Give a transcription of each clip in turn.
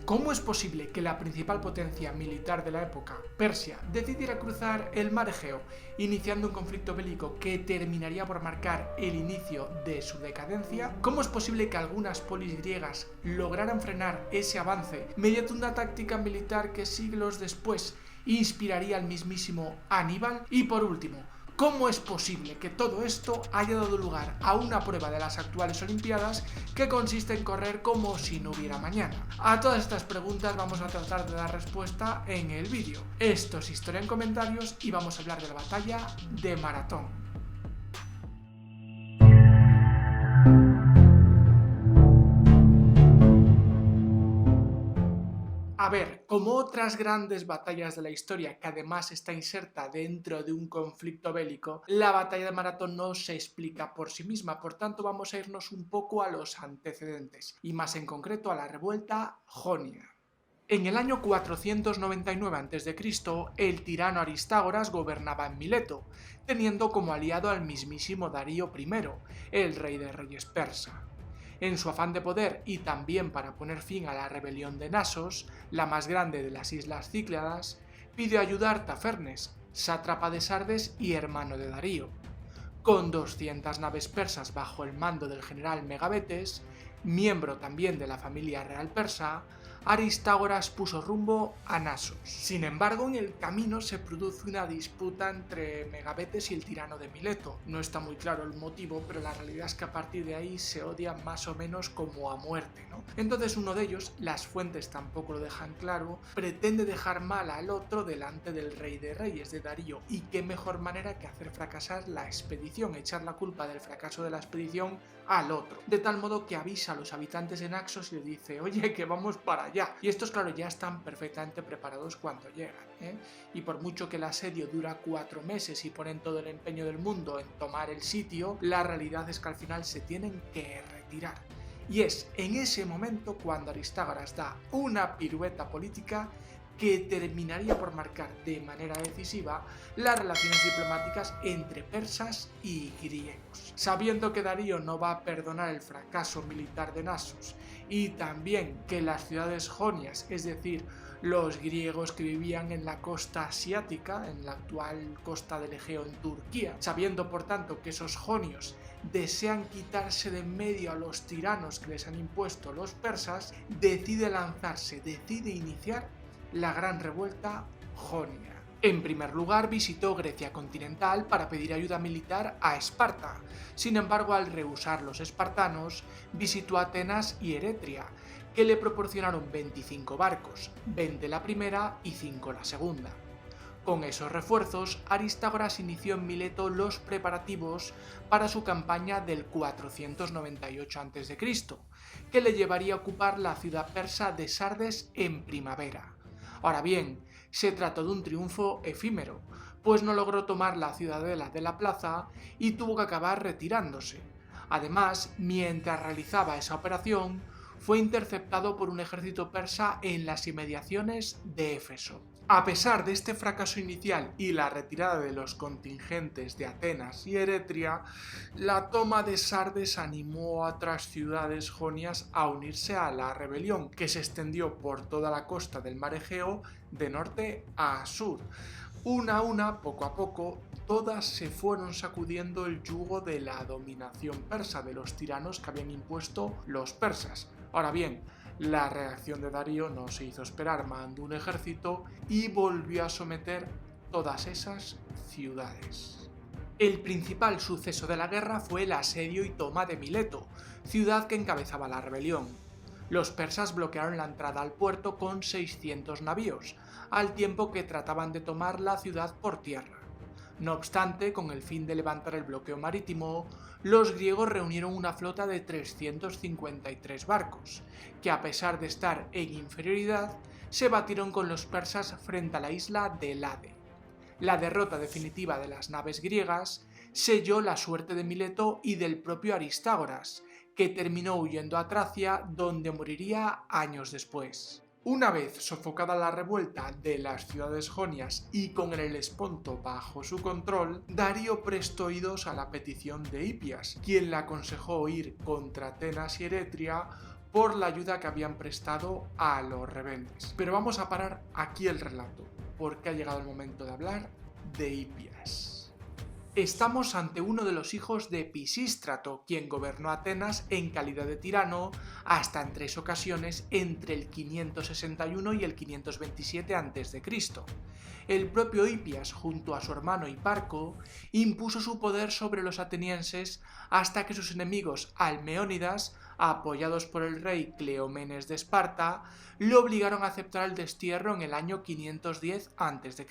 ¿Cómo es posible que la principal potencia militar de la época, Persia, decidiera cruzar el mar Egeo, iniciando un conflicto bélico que terminaría por marcar el inicio de su decadencia? ¿Cómo es posible que algunas polis griegas lograran frenar ese avance mediante una táctica militar que siglos después inspiraría al mismísimo Aníbal? Y por último, ¿cómo es posible que todo esto haya dado lugar a una prueba de las actuales Olimpiadas que consiste en correr como si no hubiera mañana? A todas estas preguntas vamos a tratar de dar respuesta en el vídeo. Esto es Historia en Comentarios y vamos a hablar de la batalla de Maratón. A ver, como otras grandes batallas de la historia, que además está inserta dentro de un conflicto bélico, la batalla de Maratón no se explica por sí misma, por tanto vamos a irnos un poco a los antecedentes, y más en concreto a la revuelta jonia. En el año 499 a.C., el tirano Aristágoras gobernaba en Mileto, teniendo como aliado al mismísimo Darío I, el rey de reyes persa. En su afán de poder y también para poner fin a la rebelión de Nasos, la más grande de las islas Cícladas, pidió ayuda a Artafernes, sátrapa de Sardes y hermano de Darío. Con 200 naves persas bajo el mando del general Megabetes, miembro también de la familia real persa, Aristágoras puso rumbo a Nasos. Sin embargo, en el camino se produce una disputa entre Megabetes y el tirano de Mileto. No está muy claro el motivo, pero la realidad es que a partir de ahí se odian más o menos como a muerte, ¿no? Entonces uno de ellos, las fuentes tampoco lo dejan claro, pretende dejar mal al otro delante del rey de reyes, de Darío, y qué mejor manera que hacer fracasar la expedición, echar la culpa del fracaso de la expedición al otro, de tal modo que avisa a los habitantes de Naxos y le dice, oye, que vamos para allá. Y estos, claro, ya están perfectamente preparados cuando llegan, y por mucho que el asedio dura 4 meses y ponen todo el empeño del mundo en tomar el sitio, la realidad es que al final se tienen que retirar. Y es en ese momento cuando Aristágoras da una pirueta política que terminaría por marcar de manera decisiva las relaciones diplomáticas entre persas y griegos. Sabiendo que Darío no va a perdonar el fracaso militar de Nasos y también que las ciudades jonias, es decir, los griegos que vivían en la costa asiática, en la actual costa del Egeo en Turquía, sabiendo por tanto que esos jonios desean quitarse de en medio a los tiranos que les han impuesto los persas, decide iniciar la gran revuelta jonia. En primer lugar, visitó Grecia continental para pedir ayuda militar a Esparta. Sin embargo, al rehusar los espartanos, visitó Atenas y Eretria, que le proporcionaron 25 barcos, 20 la primera y 5 la segunda. Con esos refuerzos, Aristágoras inició en Mileto los preparativos para su campaña del 498 a.C., que le llevaría a ocupar la ciudad persa de Sardes en primavera. Ahora bien, se trató de un triunfo efímero, pues no logró tomar la ciudadela de la plaza y tuvo que acabar retirándose. Además, mientras realizaba esa operación, fue interceptado por un ejército persa en las inmediaciones de Éfeso. A pesar de este fracaso inicial y la retirada de los contingentes de Atenas y Eretria, la toma de Sardes animó a otras ciudades jonias a unirse a la rebelión, que se extendió por toda la costa del mar Egeo de norte a sur. Una a una, poco a poco, todas se fueron sacudiendo el yugo de la dominación persa, de los tiranos que habían impuesto los persas. Ahora bien, la reacción de Darío no se hizo esperar, mandó un ejército y volvió a someter todas esas ciudades. El principal suceso de la guerra fue el asedio y toma de Mileto, ciudad que encabezaba la rebelión. Los persas bloquearon la entrada al puerto con 600 navíos, al tiempo que trataban de tomar la ciudad por tierra. No obstante, con el fin de levantar el bloqueo marítimo, los griegos reunieron una flota de 353 barcos, que a pesar de estar en inferioridad, se batieron con los persas frente a la isla de Lade. La derrota definitiva de las naves griegas selló la suerte de Mileto y del propio Aristágoras, que terminó huyendo a Tracia, donde moriría años después. Una vez sofocada la revuelta de las ciudades jonias y con el Helesponto bajo su control, Darío prestó oídos a la petición de Hipias, quien le aconsejó ir contra Atenas y Eretria por la ayuda que habían prestado a los rebeldes. Pero vamos a parar aquí el relato, porque ha llegado el momento de hablar de Hipias. Estamos ante uno de los hijos de Pisístrato, quien gobernó Atenas en calidad de tirano hasta en 3 ocasiones entre el 561 y el 527 a.C. El propio Hipias, junto a su hermano Hiparco, impuso su poder sobre los atenienses hasta que sus enemigos almeónidas, apoyados por el rey Cleómenes de Esparta, lo obligaron a aceptar el destierro en el año 510 a.C.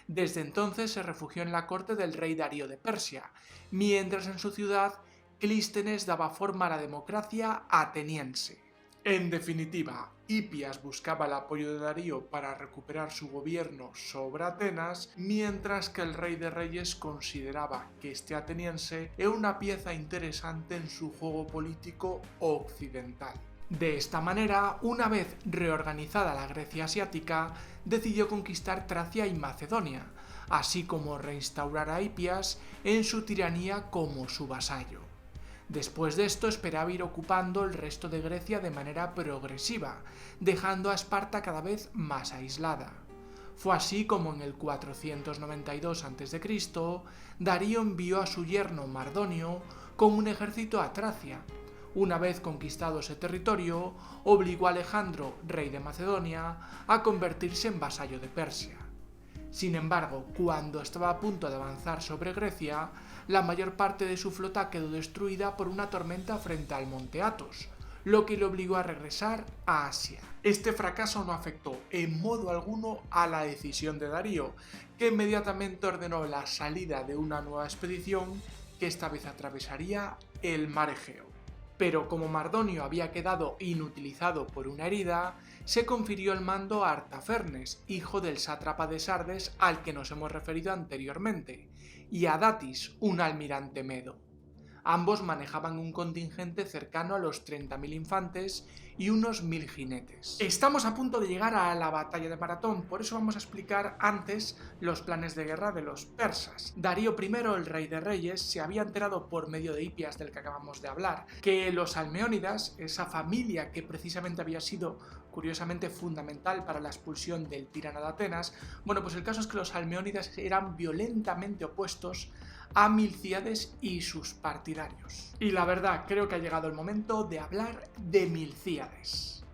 Desde entonces se refugió en la corte del rey Darío de Persia, mientras en su ciudad Clístenes daba forma a la democracia ateniense. En definitiva, Hipias buscaba el apoyo de Darío para recuperar su gobierno sobre Atenas, mientras que el rey de reyes consideraba que este ateniense era una pieza interesante en su juego político occidental. De esta manera, una vez reorganizada la Grecia asiática, decidió conquistar Tracia y Macedonia, así como reinstaurar a Hipias en su tiranía como su vasallo. Después de esto esperaba ir ocupando el resto de Grecia de manera progresiva, dejando a Esparta cada vez más aislada. Fue así como en el 492 a.C., Darío envió a su yerno Mardonio con un ejército a Tracia. Una vez conquistado ese territorio, obligó a Alejandro, rey de Macedonia, a convertirse en vasallo de Persia. Sin embargo, cuando estaba a punto de avanzar sobre Grecia, la mayor parte de su flota quedó destruida por una tormenta frente al monte Athos, lo que le obligó a regresar a Asia. Este fracaso no afectó en modo alguno a la decisión de Darío, que inmediatamente ordenó la salida de una nueva expedición que esta vez atravesaría el mar Egeo. Pero como Mardonio había quedado inutilizado por una herida, se confirió el mando a Artafernes, hijo del sátrapa de Sardes al que nos hemos referido anteriormente, y a Datis, un almirante medo. Ambos manejaban un contingente cercano a los 30.000 infantes y unos 1.000 jinetes. Estamos a punto de llegar a la batalla de Maratón, por eso vamos a explicar antes los planes de guerra de los persas. Darío I, el rey de reyes, se había enterado por medio de Hipias, del que acabamos de hablar, que los almeónidas, esa familia que precisamente había sido curiosamente fundamental para la expulsión del tirano de Atenas, bueno, pues el caso es que los almeónidas eran violentamente opuestos a Milcíades y sus partidarios. Y la verdad, creo que ha llegado el momento de hablar de Milcíades.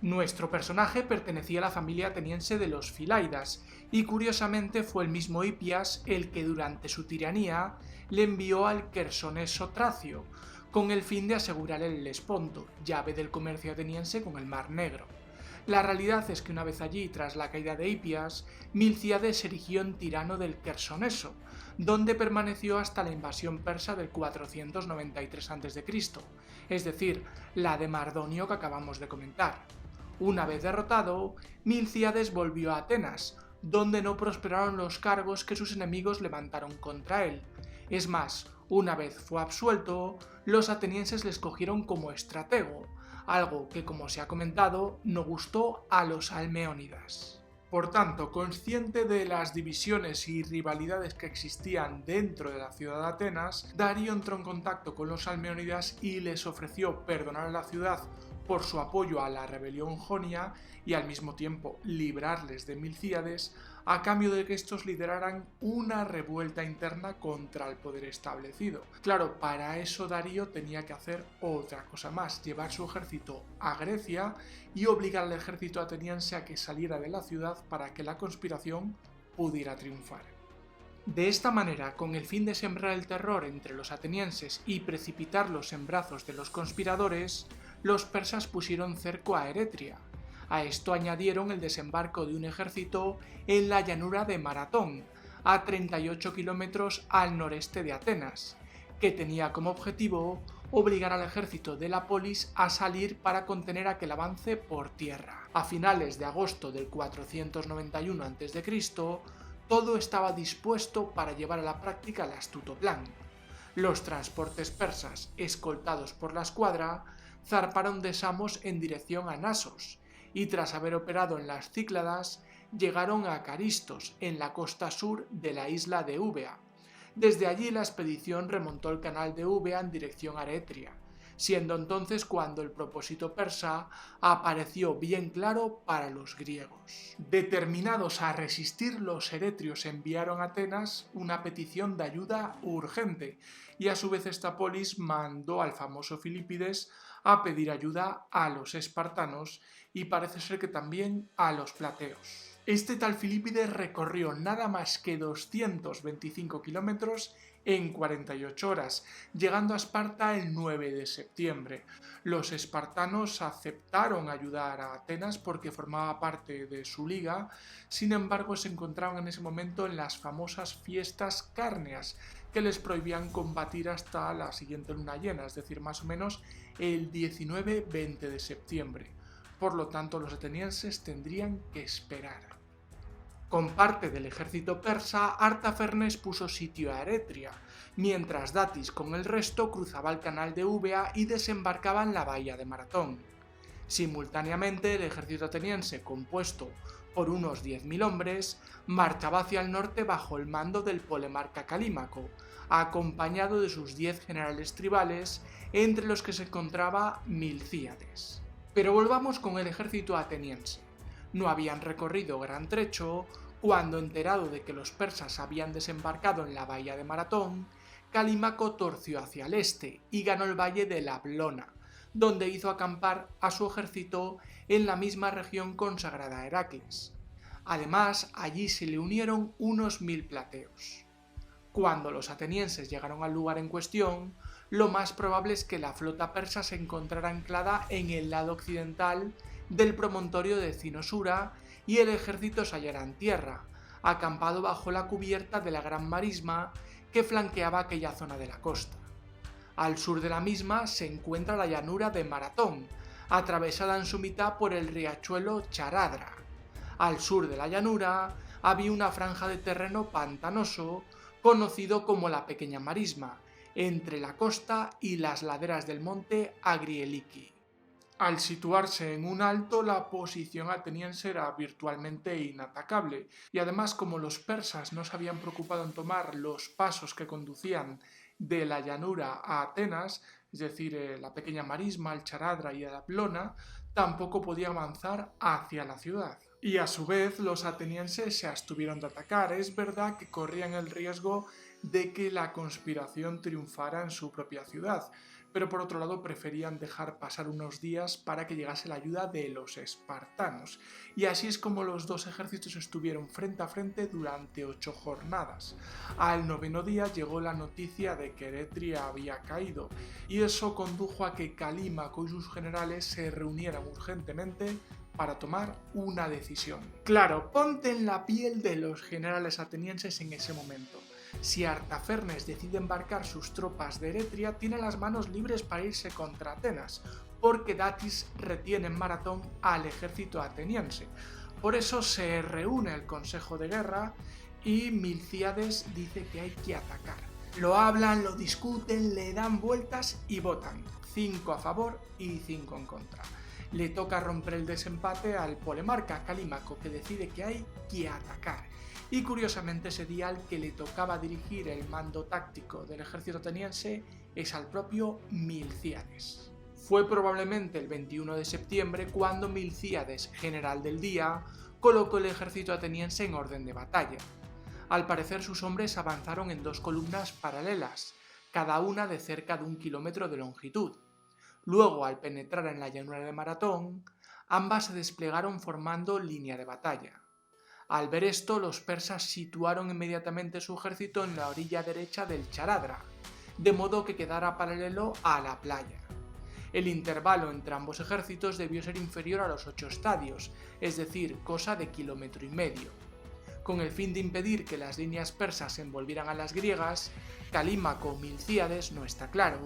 Nuestro personaje pertenecía a la familia ateniense de los Filaidas, y curiosamente fue el mismo Hipias el que durante su tiranía le envió al Quersoneso Tracio, con el fin de asegurar el Helesponto, llave del comercio ateniense con el Mar Negro. La realidad es que una vez allí, tras la caída de Hipias, Milcíades se erigió en tirano del Quersoneso, donde permaneció hasta la invasión persa del 493 a.C., es decir, la de Mardonio que acabamos de comentar. Una vez derrotado, Milcíades volvió a Atenas, donde no prosperaron los cargos que sus enemigos levantaron contra él. Es más, una vez fue absuelto, los atenienses le escogieron como estratego, algo que, como se ha comentado, no gustó a los almeónidas. Por tanto, consciente de las divisiones y rivalidades que existían dentro de la ciudad de Atenas, Darío entró en contacto con los almeónidas y les ofreció perdonar a la ciudad por su apoyo a la rebelión jonia y al mismo tiempo librarles de Milcíades, a cambio de que estos lideraran una revuelta interna contra el poder establecido. Claro, para eso Darío tenía que hacer otra cosa más, llevar su ejército a Grecia y obligar al ejército ateniense a que saliera de la ciudad para que la conspiración pudiera triunfar. De esta manera, con el fin de sembrar el terror entre los atenienses y precipitarlos en brazos de los conspiradores, los persas pusieron cerco a Eretria. A esto añadieron el desembarco de un ejército en la llanura de Maratón, a 38 kilómetros al noreste de Atenas, que tenía como objetivo obligar al ejército de la polis a salir para contener aquel avance por tierra. A finales de agosto del 491 a.C., todo estaba dispuesto para llevar a la práctica el astuto plan. Los transportes persas, escoltados por la escuadra, zarparon de Samos en dirección a Nasos, y tras haber operado en las Cícladas, llegaron a Caristos, en la costa sur de la isla de Eubea. Desde allí la expedición remontó el canal de Eubea en dirección a Eretria. siendo entonces cuando el propósito persa apareció bien claro para los griegos. Determinados a resistir, los eretrios enviaron a Atenas una petición de ayuda urgente, y a su vez esta polis mandó al famoso Filipides a pedir ayuda a los espartanos y parece ser que también a los plateos. Este tal Filipides recorrió nada más que 225 kilómetros en 48 horas, llegando a Esparta el 9 de septiembre. Los espartanos aceptaron ayudar a Atenas porque formaba parte de su liga, sin embargo se encontraban en ese momento en las famosas fiestas cárneas, que les prohibían combatir hasta la siguiente luna llena, es decir, más o menos el 19-20 de septiembre. Por lo tanto, los atenienses tendrían que esperar. Con parte del ejército persa, Artafernes puso sitio a Eretria, mientras Datis con el resto cruzaba el canal de Eubea y desembarcaba en la bahía de Maratón. Simultáneamente, el ejército ateniense, compuesto por unos 10.000 hombres, marchaba hacia el norte bajo el mando del polemarca Calímaco, acompañado de sus 10 generales tribales, entre los que se encontraba Milcíades. Pero volvamos con el ejército ateniense. No habían recorrido gran trecho cuando, enterado de que los persas habían desembarcado en la bahía de Maratón, Calímaco torció hacia el este y ganó el valle de la Ablona, donde hizo acampar a su ejército en la misma región consagrada a Heracles. Además, allí se le unieron unos 1000 plateos. Cuando los atenienses llegaron al lugar en cuestión, lo más probable es que la flota persa se encontrara anclada en el lado occidental del promontorio de Cinosura y el ejército se hallara en tierra, acampado bajo la cubierta de la gran marisma que flanqueaba aquella zona de la costa. Al sur de la misma se encuentra la llanura de Maratón, atravesada en su mitad por el riachuelo Charadra. Al sur de la llanura había una franja de terreno pantanoso conocido como la Pequeña Marisma, entre la costa y las laderas del monte Agrieliki. Al situarse en un alto, la posición ateniense era virtualmente inatacable, y además, como los persas no se habían preocupado en tomar los pasos que conducían de la llanura a Atenas, es decir, la Pequeña Marisma, el Charadra y el Ablona, tampoco podía avanzar hacia la ciudad. Y a su vez los atenienses se abstuvieron de atacar. Es verdad que corrían el riesgo de que la conspiración triunfara en su propia ciudad, pero por otro lado preferían dejar pasar unos días para que llegase la ayuda de los espartanos. Y así es como los dos ejércitos estuvieron frente a frente durante 8 jornadas. Al 9º día llegó la noticia de que Eretria había caído, y eso condujo a que Calímaco y sus generales se reunieran urgentemente para tomar una decisión. Claro, ponte en la piel de los generales atenienses en ese momento. Si Artafernes decide embarcar sus tropas de Eretria, tiene las manos libres para irse contra Atenas, porque Datis retiene en Maratón al ejército ateniense. Por eso se reúne el Consejo de Guerra y Milcíades dice que hay que atacar. Lo hablan, lo discuten, le dan vueltas y votan. 5 a favor y 5 en contra. Le toca romper el desempate al polemarca Calímaco, que decide que hay que atacar. Y curiosamente ese día al que le tocaba dirigir el mando táctico del ejército ateniense es al propio Milcíades. Fue probablemente el 21 de septiembre cuando Milcíades, general del día, colocó el ejército ateniense en orden de batalla. Al parecer sus hombres avanzaron en 2 columnas paralelas, cada una de cerca de 1 kilómetro de longitud. Luego, al penetrar en la llanura de Maratón, ambas se desplegaron formando línea de batalla. Al ver esto, los persas situaron inmediatamente su ejército en la orilla derecha del Charadra, de modo que quedara paralelo a la playa. El intervalo entre ambos ejércitos debió ser inferior a los 8 estadios, es decir, cosa de 1,5 kilómetros. Con el fin de impedir que las líneas persas envolvieran a las griegas, Calímaco o Milcíades, no está claro,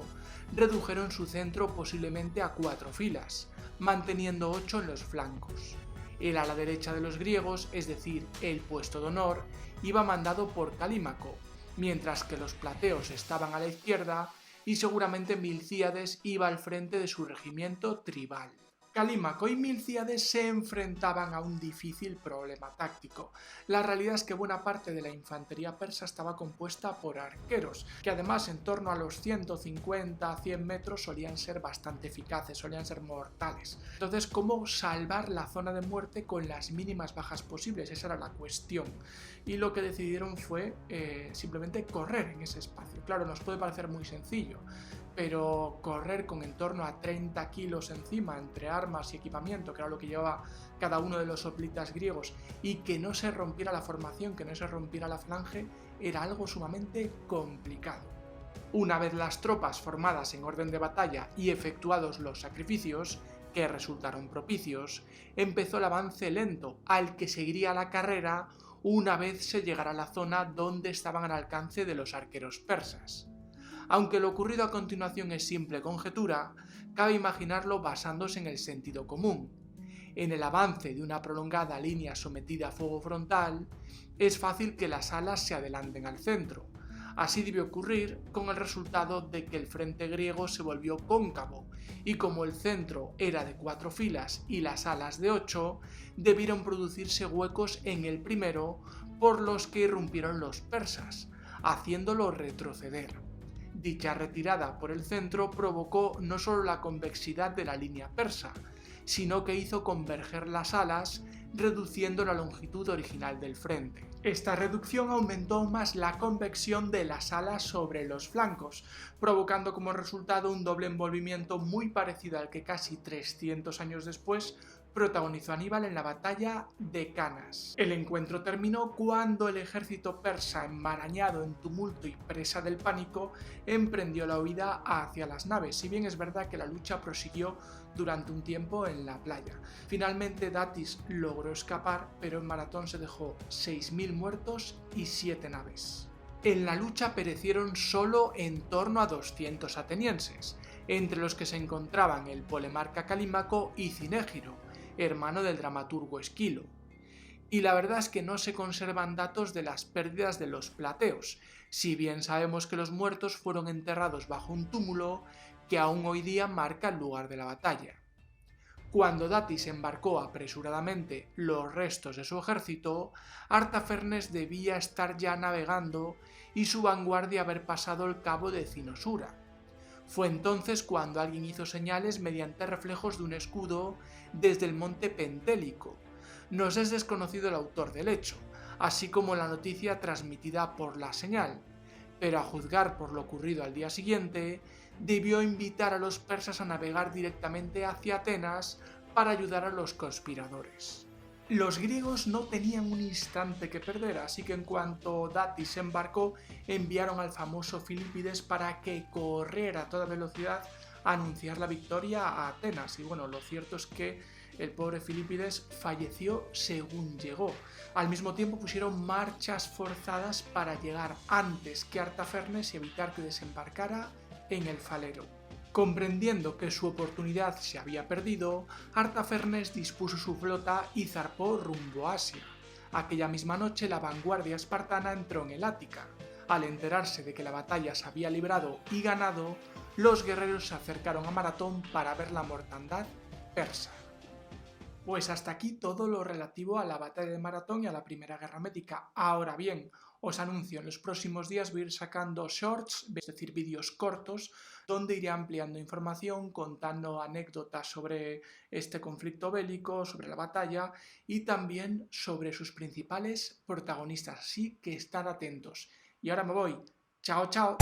redujeron su centro posiblemente a 4 filas, manteniendo 8 en los flancos. El ala derecha de los griegos, es decir, el puesto de honor, iba mandado por Calímaco, mientras que los plateos estaban a la izquierda y seguramente Milcíades iba al frente de su regimiento tribal. Calímaco y Milcíades se enfrentaban a un difícil problema táctico. La realidad es que buena parte de la infantería persa estaba compuesta por arqueros, que además en torno a los 150-100 metros solían ser bastante eficaces, solían ser mortales. Entonces, ¿cómo salvar la zona de muerte con las mínimas bajas posibles? Esa era la cuestión. Y lo que decidieron fue simplemente correr en ese espacio. Claro, nos puede parecer muy sencillo, pero correr con en torno a 30 kilos encima entre armas y equipamiento, que era lo que llevaba cada uno de los hoplitas griegos, y que no se rompiera la formación, que no se rompiera la falange, era algo sumamente complicado. Una vez las tropas formadas en orden de batalla y efectuados los sacrificios, que resultaron propicios, empezó el avance lento, al que seguiría la carrera una vez se llegara a la zona donde estaban al alcance de los arqueros persas. Aunque lo ocurrido a continuación es simple conjetura, cabe imaginarlo basándose en el sentido común. En el avance de una prolongada línea sometida a fuego frontal, es fácil que las alas se adelanten al centro. Así debió ocurrir, con el resultado de que el frente griego se volvió cóncavo, y como el centro era de 4 filas y las alas de 8, debieron producirse huecos en el primero por los que irrumpieron los persas, haciéndolo retroceder. Dicha retirada por el centro provocó no solo la convexidad de la línea persa, sino que hizo converger las alas, reduciendo la longitud original del frente. Esta reducción aumentó aún más la convexión de las alas sobre los flancos, provocando como resultado un doble envolvimiento muy parecido al que casi 300 años después protagonizó Aníbal en la batalla de Canas. El encuentro terminó cuando el ejército persa, enmarañado en tumulto y presa del pánico, emprendió la huida hacia las naves, si bien es verdad que la lucha prosiguió durante un tiempo en la playa. Finalmente Datis logró escapar, pero en Maratón se dejó 6.000 muertos y 7 naves. En la lucha perecieron solo en torno a 200 atenienses, entre los que se encontraban el polemarca Calímaco y Cinégiro, hermano del dramaturgo Esquilo. Y la verdad es que no se conservan datos de las pérdidas de los plateos, si bien sabemos que los muertos fueron enterrados bajo un túmulo que aún hoy día marca el lugar de la batalla. Cuando Datis embarcó apresuradamente los restos de su ejército, Artafernes debía estar ya navegando y su vanguardia haber pasado el cabo de Cinosura. Fue entonces cuando alguien hizo señales mediante reflejos de un escudo desde el monte Pentélico. Nos es desconocido el autor del hecho, así como la noticia transmitida por la señal, pero a juzgar por lo ocurrido al día siguiente, debió invitar a los persas a navegar directamente hacia Atenas para ayudar a los conspiradores. Los griegos no tenían un instante que perder, así que en cuanto Datis se embarcó, enviaron al famoso Filipides para que corriera a toda velocidad a anunciar la victoria a Atenas. Y bueno, lo cierto es que el pobre Filipides falleció según llegó. Al mismo tiempo pusieron marchas forzadas para llegar antes que Artafernes y evitar que desembarcara en el Falero. Comprendiendo que su oportunidad se había perdido, Artafernes dispuso su flota y zarpó rumbo a Asia. Aquella misma noche la vanguardia espartana entró en el Ática. Al enterarse de que la batalla se había librado y ganado, los guerreros se acercaron a Maratón para ver la mortandad persa. Pues hasta aquí todo lo relativo a la batalla de Maratón y a la Primera Guerra Médica. Ahora bien, os anuncio, en los próximos días voy a ir sacando shorts, es decir, vídeos cortos, donde iré ampliando información, contando anécdotas sobre este conflicto bélico, sobre la batalla y también sobre sus principales protagonistas, así que estad atentos. Y ahora me voy. ¡Chao, chao!